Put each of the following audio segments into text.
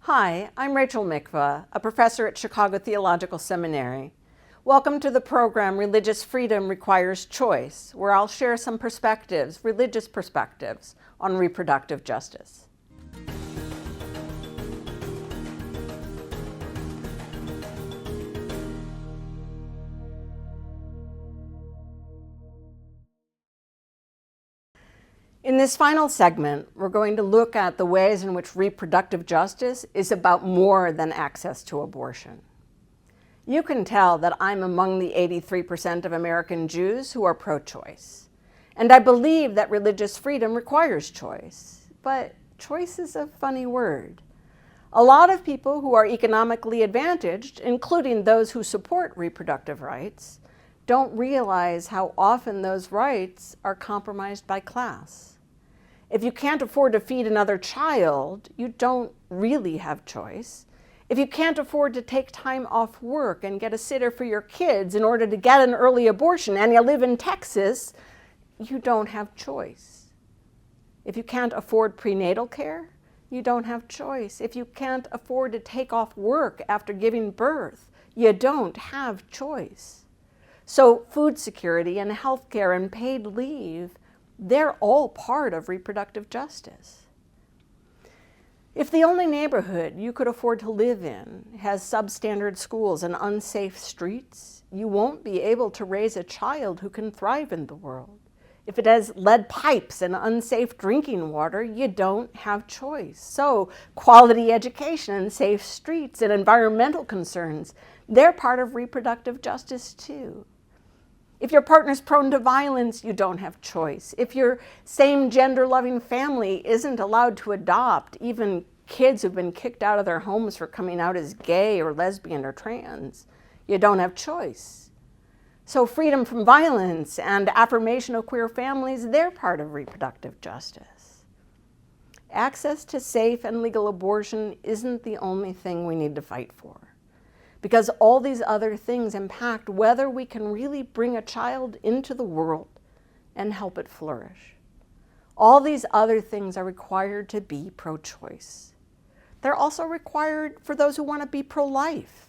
Hi, I'm Rachel Mikva, a professor at Chicago Theological Seminary. Welcome to the program Religious Freedom Requires Choice, where I'll share some perspectives, religious perspectives, on reproductive justice. In this final segment, we're going to look at the ways in which reproductive justice is about more than access to abortion. You can tell that I'm among the 83% of American Jews who are pro-choice. And I believe that religious freedom requires choice. But choice is a funny word. A lot of people who are economically advantaged, including those who support reproductive rights, don't realize how often those rights are compromised by class. If you can't afford to feed another child, you don't really have choice. If you can't afford to take time off work and get a sitter for your kids in order to get an early abortion and you live in Texas, you don't have choice. If you can't afford prenatal care, you don't have choice. If you can't afford to take off work after giving birth, you don't have choice. So food security and health care and paid leave, they're all part of reproductive justice. If the only neighborhood you could afford to live in has substandard schools and unsafe streets, you won't be able to raise a child who can thrive in the world. If it has lead pipes and unsafe drinking water, you don't have choice. So quality education and safe streets and environmental concerns, they're part of reproductive justice too. If your partner's prone to violence, you don't have choice. If your same gender-loving family isn't allowed to adopt even kids who've been kicked out of their homes for coming out as gay or lesbian or trans, you don't have choice. So freedom from violence and affirmation of queer families, they're part of reproductive justice. Access to safe and legal abortion isn't the only thing we need to fight for, because all these other things impact whether we can really bring a child into the world and help it flourish. All these other things are required to be pro-choice. They're also required for those who want to be pro-life.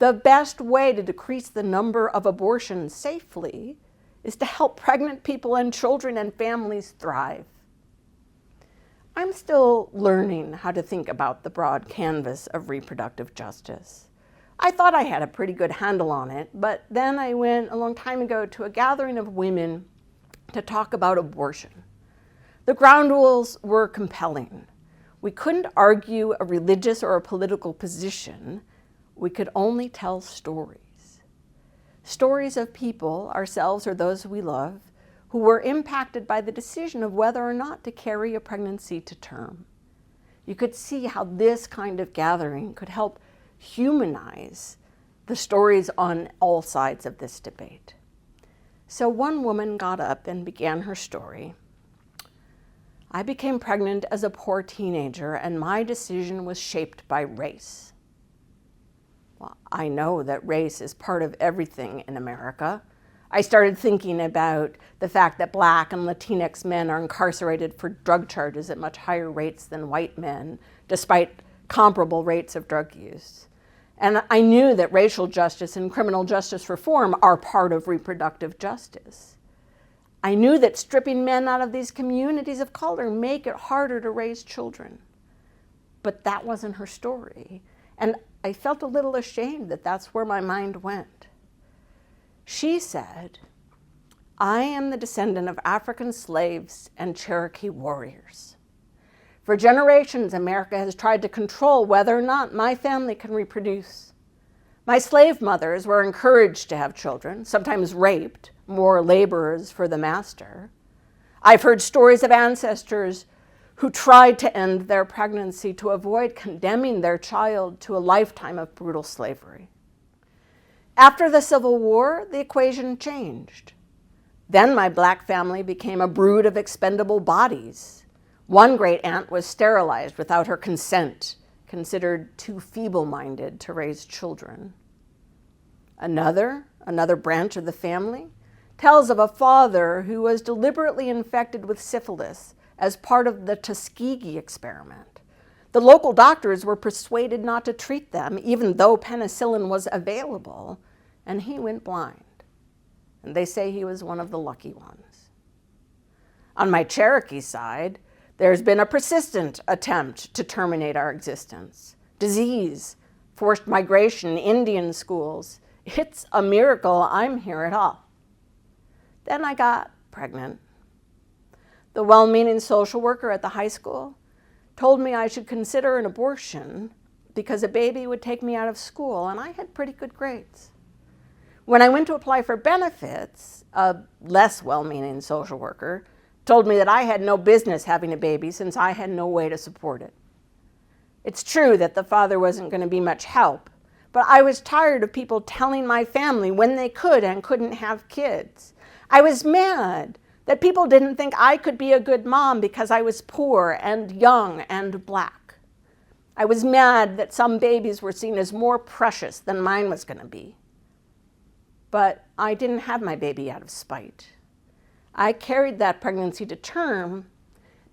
The best way to decrease the number of abortions safely is to help pregnant people and children and families thrive. I'm still learning how to think about the broad canvas of reproductive justice. I thought I had a pretty good handle on it, but then I went a long time ago to a gathering of women to talk about abortion. The ground rules were compelling. We couldn't argue a religious or a political position. We could only tell stories. Stories of people, ourselves or those we love, who were impacted by the decision of whether or not to carry a pregnancy to term. You could see how this kind of gathering could help humanize the stories on all sides of this debate. So one woman got up and began her story. I became pregnant as a poor teenager, and my decision was shaped by race. Well, I know that race is part of everything in America. I started thinking about the fact that Black and Latinx men are incarcerated for drug charges at much higher rates than white men, despite comparable rates of drug use. And I knew that racial justice and criminal justice reform are part of reproductive justice. I knew that stripping men out of these communities of color make it harder to raise children. But that wasn't her story. And I felt a little ashamed that that's where my mind went. She said, I am the descendant of African slaves and Cherokee warriors. For generations, America has tried to control whether or not my family can reproduce. My slave mothers were encouraged to have children, sometimes raped, more laborers for the master. I've heard stories of ancestors who tried to end their pregnancy to avoid condemning their child to a lifetime of brutal slavery. After the Civil War, the equation changed. Then my Black family became a brood of expendable bodies. One great aunt was sterilized without her consent, considered too feeble-minded to raise children. Another branch of the family, tells of a father who was deliberately infected with syphilis as part of the Tuskegee experiment. The local doctors were persuaded not to treat them, even though penicillin was available, and he went blind. And they say he was one of the lucky ones. On my Cherokee side, there's been a persistent attempt to terminate our existence. Disease, forced migration, Indian schools. It's a miracle I'm here at all. Then I got pregnant. The well-meaning social worker at the high school told me I should consider an abortion because a baby would take me out of school, and I had pretty good grades. When I went to apply for benefits, a less well-meaning social worker told me that I had no business having a baby since I had no way to support it. It's true that the father wasn't going to be much help, but I was tired of people telling my family when they could and couldn't have kids. I was mad that people didn't think I could be a good mom because I was poor and young and black. I was mad that some babies were seen as more precious than mine was going to be. But I didn't have my baby out of spite. I carried that pregnancy to term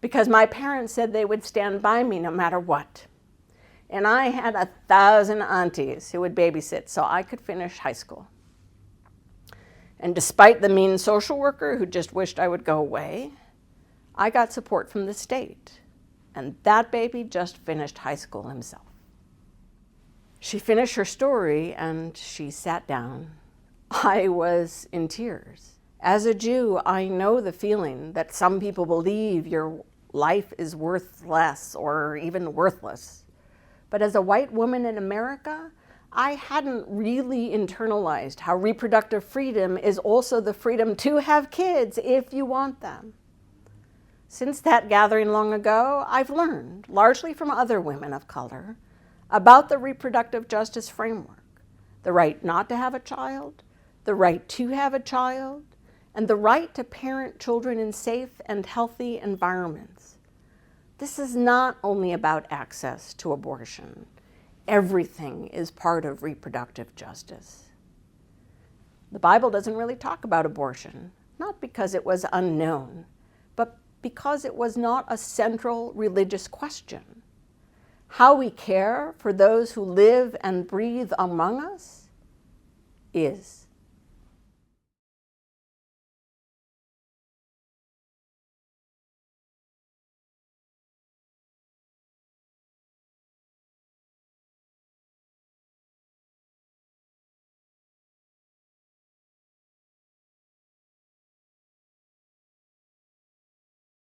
because my parents said they would stand by me no matter what. And I had 1,000 aunties who would babysit so I could finish high school. And despite the mean social worker who just wished I would go away, I got support from the state. And that baby just finished high school himself. She finished her story and she sat down. I was in tears. As a Jew, I know the feeling that some people believe your life is worth less or even worthless. But as a white woman in America, I hadn't really internalized how reproductive freedom is also the freedom to have kids if you want them. Since that gathering long ago, I've learned, largely from other women of color, about the reproductive justice framework: the right not to have a child, the right to have a child, and the right to parent children in safe and healthy environments. This is not only about access to abortion. Everything is part of reproductive justice. The Bible doesn't really talk about abortion, not because it was unknown, but because it was not a central religious question. How we care for those who live and breathe among us is.